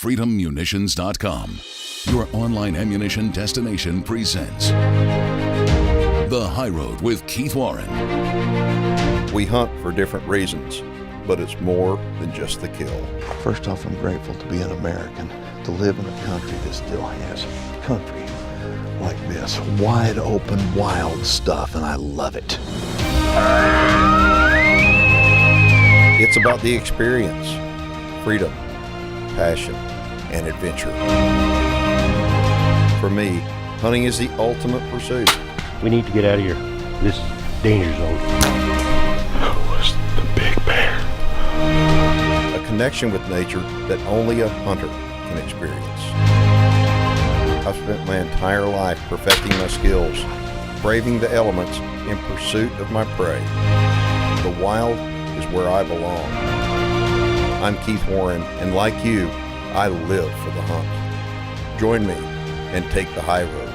freedommunitions.com. Your online ammunition destination presents The High Road with Keith Warren. We hunt for different reasons, but it's more than just the kill. First off, I'm grateful to be an American, to live in a country that still has country like this. Wide open, wild stuff, and I love it. It's about the experience, freedom, passion, and adventure. For me, hunting is the ultimate pursuit. We need to get out of here. This is danger zone. Who was the big bear? A connection with nature that only a hunter can experience. I've spent my entire life perfecting my skills, braving the elements in pursuit of my prey. The wild is where I belong. I'm Keith Warren, and like you, I live for the hunt. Join me and take the high road.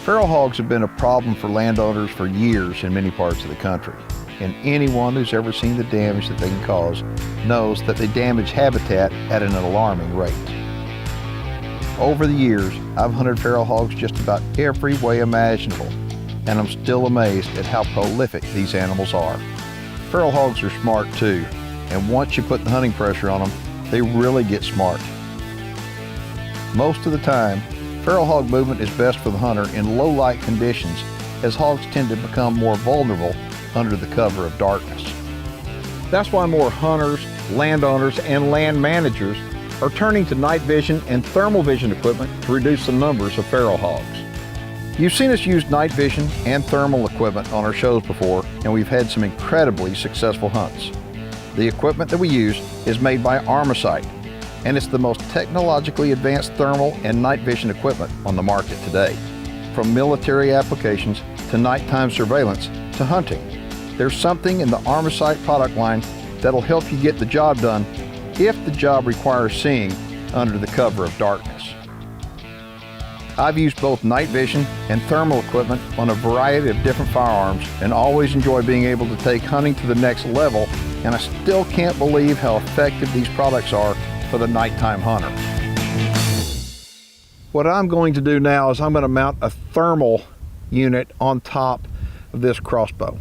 Feral hogs have been a problem for landowners for years in many parts of the country. And anyone who's ever seen the damage that they can cause knows that they damage habitat at an alarming rate. Over the years, I've hunted feral hogs just about every way imaginable, and I'm still amazed at how prolific these animals are. Feral hogs are smart too, and once you put the hunting pressure on them, they really get smart. Most of the time, feral hog movement is best for the hunter in low light conditions, as hogs tend to become more vulnerable under the cover of darkness. That's why more hunters, landowners, and land managers are turning to night vision and thermal vision equipment to reduce the numbers of feral hogs. You've seen us use night vision and thermal equipment on our shows before, and we've had some incredibly successful hunts. The equipment that we use is made by Armasight, and it's the most technologically advanced thermal and night vision equipment on the market today. From military applications to nighttime surveillance to hunting, there's something in the Armasight product line that'll help you get the job done if the job requires seeing under the cover of darkness. I've used both night vision and thermal equipment on a variety of different firearms and always enjoy being able to take hunting to the next level, and I still can't believe how effective these products are for the nighttime hunter. What I'm going to do now is I'm going to mount a thermal unit on top of this crossbow.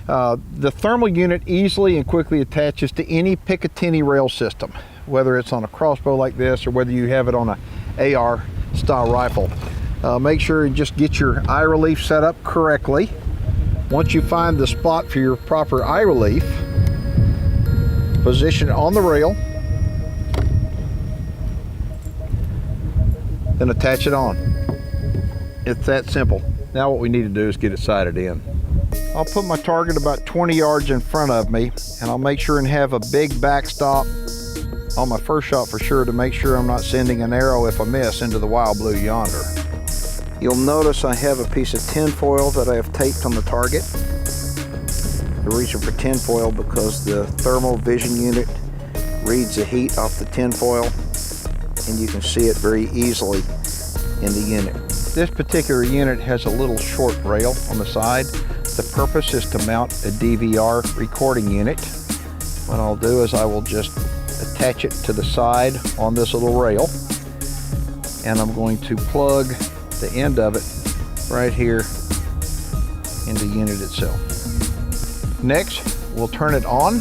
The thermal unit easily and quickly attaches to any Picatinny rail system, whether it's on a crossbow like this or whether you have it on a AR style rifle. Make sure you just get your eye relief set up correctly. Once you find the spot for your proper eye relief, position it on the rail, then attach it on. It's that simple. Now what we need to do is get it sighted in. I'll put my target about 20 yards in front of me, and I'll make sure and have a big backstop on my first shot for sure to make sure I'm not sending an arrow if I miss into the wild blue yonder. You'll notice I have a piece of tin foil that I have taped on the target. The reason for tin foil because the thermal vision unit reads the heat off the tin foil, and you can see it very easily in the unit. This particular unit has a little short rail on the side. The purpose is to mount a DVR recording unit. What I'll do is I will just attach it to the side on this little rail, and I'm going to plug the end of it right here in the unit itself. Next, we'll turn it on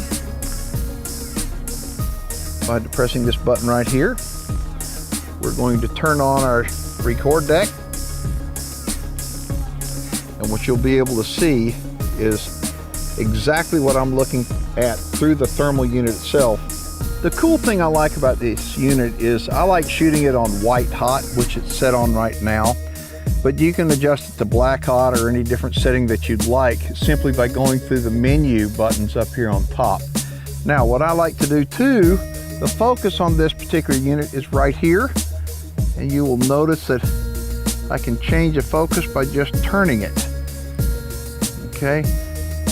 by depressing this button right here. We're going to turn on our record deck, and what you'll be able to see is exactly what I'm looking at through the thermal unit itself. The cool thing I like about this unit is I like shooting it on white hot, which it's set on right now, but you can adjust it to black hot or any different setting that you'd like simply by going through the menu buttons up here on top. Now what I like to do too, the focus on this particular unit is right here, and you will notice that I can change the focus by just turning it. Okay,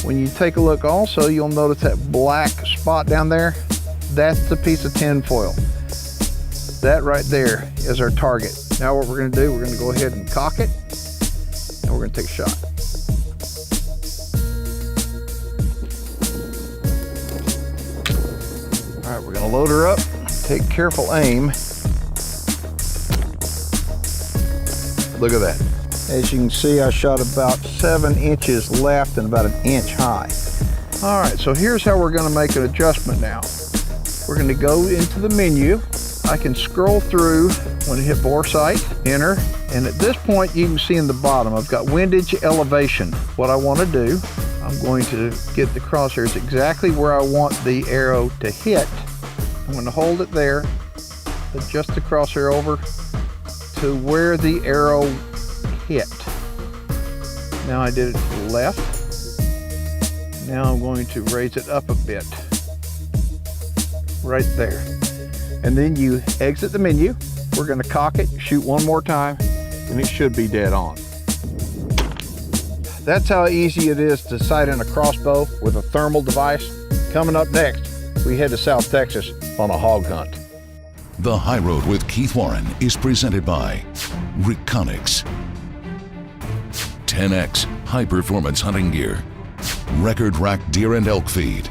when you take a look also, you'll notice that black spot down there. That's the piece of tin foil. That right there is our target. Now what we're going to do, we're going to go ahead and cock it, and we're going to take a shot. right, we're gonna load her up, take careful aim. Look at that. As you can see, I shot about 7 inches left and about 1 inch high. All right, so here's how we're gonna make an adjustment now. We're gonna go into the menu. I can scroll through when I hit bore sight, enter, and at this point you can see in the bottom, I've got windage elevation. What I wanna do, I'm going to get the crosshairs exactly where I want the arrow to hit. I'm gonna hold it there, adjust the crosshair over to where the arrow hit. Now I did it to the left. Now I'm going to raise it up a bit, right there. And then you exit the menu. We're gonna cock it, shoot one more time, and it should be dead on. That's how easy it is to sight in a crossbow with a thermal device. Coming up next, we head to South Texas on a hog hunt. The High Road with Keith Warren is presented by Reconyx, 10X high-performance hunting gear, Record Rack deer and elk feed,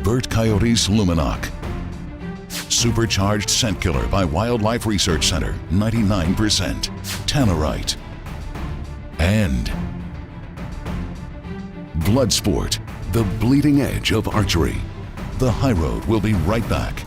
Burt Coyote's Luminoc, Supercharged Scent Killer by Wildlife Research Center, 99%, Tannerite, and Bloodsport, the bleeding edge of archery. The High Road will be right back.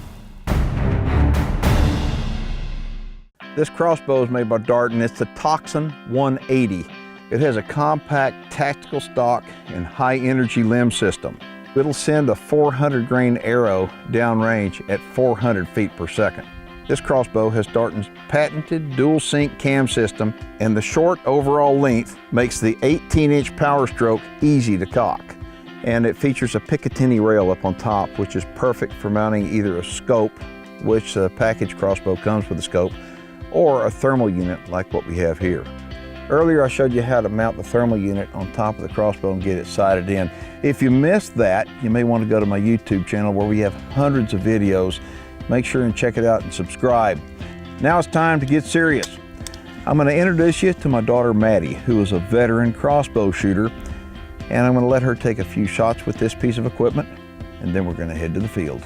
This crossbow is made by Dart, and it's the Toxin 180. It has a compact tactical stock and high energy limb system. It'll send a 400 grain arrow downrange at 400 feet per second. This crossbow has Darton's patented dual sync cam system, and the short overall length makes the 18-inch power stroke easy to cock. And it features a Picatinny rail up on top, which is perfect for mounting either a scope, which the package crossbow comes with a scope, or a thermal unit like what we have here. Earlier I showed you how to mount the thermal unit on top of the crossbow and get it sighted in. If you missed that, you may want to go to my YouTube channel where we have hundreds of videos. Make sure and check it out and subscribe. Now it's time to get serious. I'm going to introduce you to my daughter Matti, who is a veteran crossbow shooter, and I'm going to let her take a few shots with this piece of equipment, and then we're going to head to the field.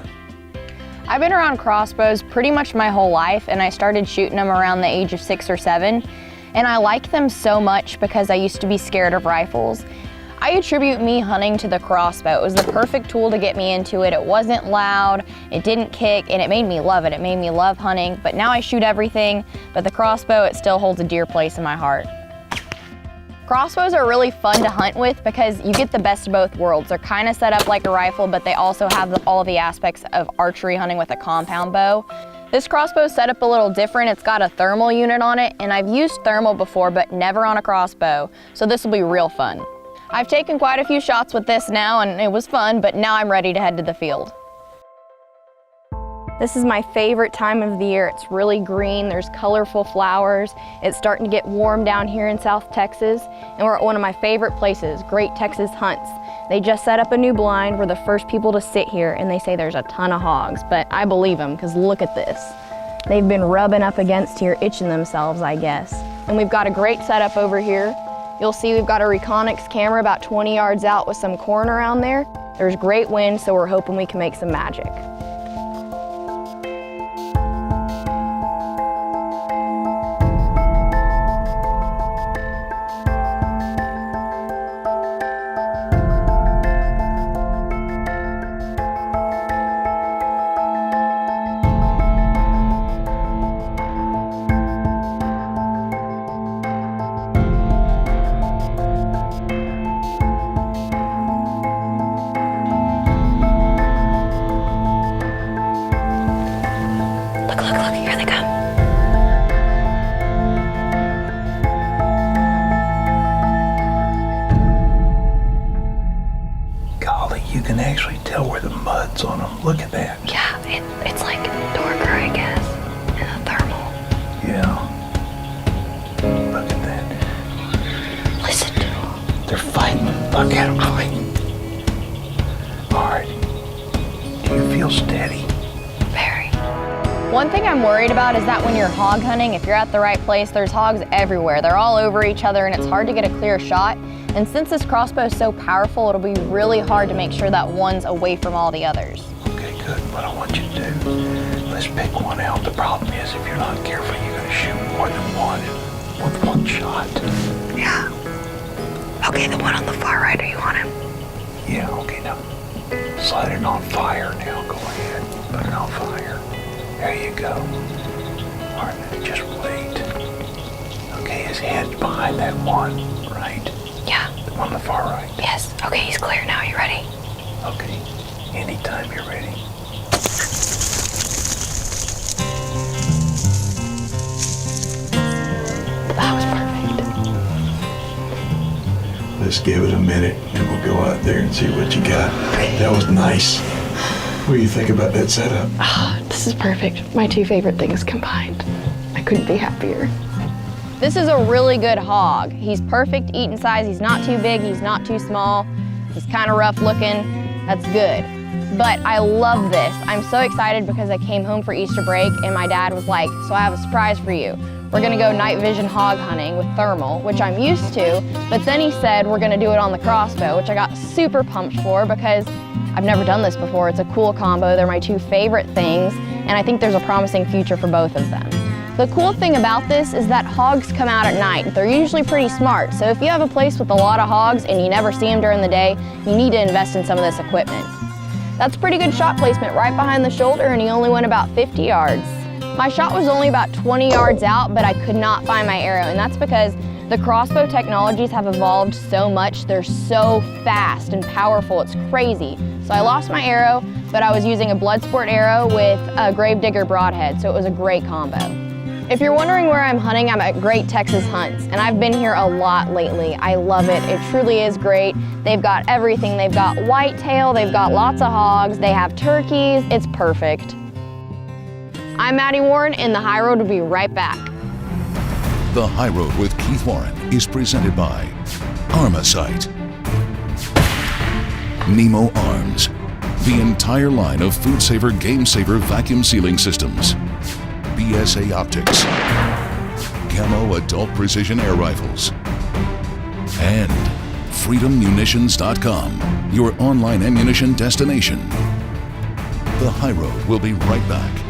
I've been around crossbows pretty much my whole life, and I started shooting them around the age of 6 or 7. And I like them so much because I used to be scared of rifles. I attribute me hunting to the crossbow. It was the perfect tool to get me into it. It wasn't loud, it didn't kick, and it made me love it. It made me love hunting, but now I shoot everything, but the crossbow, it still holds a dear place in my heart. Crossbows are really fun to hunt with because you get the best of both worlds. They're kind of set up like a rifle, but they also have all the aspects of archery hunting with a compound bow. This crossbow is set up a little different. It's got a thermal unit on it, and I've used thermal before, but never on a crossbow, so this will be real fun. I've taken quite a few shots with this now, and it was fun, but now I'm ready to head to the field. This is my favorite time of the year. It's really green, there's colorful flowers. It's starting to get warm down here in South Texas, and we're at one of my favorite places, Great Texas Hunts. They just set up a new blind. We're the first people to sit here, and they say there's a ton of hogs, but I believe them, because look at this. They've been rubbing up against here, itching themselves, I guess. And we've got a great setup over here. You'll see we've got a Reconyx camera about 20 yards out with some corn around there. There's great wind, so we're hoping we can make some magic. Look, here they come. Golly, you can actually tell where the mud's on them. Look at that. Yeah, it's like darker, I guess, and a thermal. Yeah. Look at that. Listen to them. They're fighting. Look at them fighting. All right. Do you feel steady? Very. One thing I'm worried about is that when you're hog hunting, if you're at the right place, there's hogs everywhere. They're all over each other and it's hard to get a clear shot. And since this crossbow is so powerful, it'll be really hard to make sure that one's away from all the others. Okay. Okay, good. What I want you to do, let's pick one out. The problem is if you're not careful, you're going to shoot more than one with one shot. Yeah. Okay, the one on the far right, are you on him? Yeah, okay, now slide it on fire now. Go ahead. Put it on fire. There you go. All right, now just wait. Okay, his head's behind that one, right? Yeah. The one on the far right. Yes. Okay, he's clear now. You ready? Okay, anytime you're ready. That was perfect. Let's give it a minute and we'll go out there and see what you got. That was nice. What do you think about that setup? Oh, this is perfect. My two favorite things combined. I couldn't be happier. This is a really good hog. He's perfect eating size. He's not too big, he's not too small. He's kind of rough looking. That's good. But I love this. I'm so excited because I came home for Easter break and my dad was like, so I have a surprise for you. We're gonna go night vision hog hunting with thermal, which I'm used to, but then he said we're gonna do it on the Crossbow, which I got super pumped for because I've never done this before. It's a cool combo. They're my two favorite things, and I think there's a promising future for both of them. The cool thing about this is that hogs come out at night. They're usually pretty smart, so if you have a place with a lot of hogs and you never see them during the day, you need to invest in some of this equipment. That's pretty good shot placement right behind the shoulder, and he only went about 50 yards. My shot was only about 20 yards out, but I could not find my arrow, and that's because the crossbow technologies have evolved so much. They're so fast and powerful, it's crazy. So I lost my arrow, but I was using a Bloodsport arrow with a Gravedigger broadhead, so it was a great combo. If you're wondering where I'm hunting, I'm at Great Texas Hunts, and I've been here a lot lately. I love it. It truly is great. They've got everything. They've got whitetail, they've got lots of hogs, they have turkeys. It's perfect. I'm Matti Warren, and The High Road will be right back. The High Road with Keith Warren is presented by Armasight, Nemo Arms, the entire line of Food Saver Game Saver vacuum sealing systems, BSA Optics, Camo Adult Precision Air Rifles, and FreedomMunitions.com, your online ammunition destination. The High Road will be right back.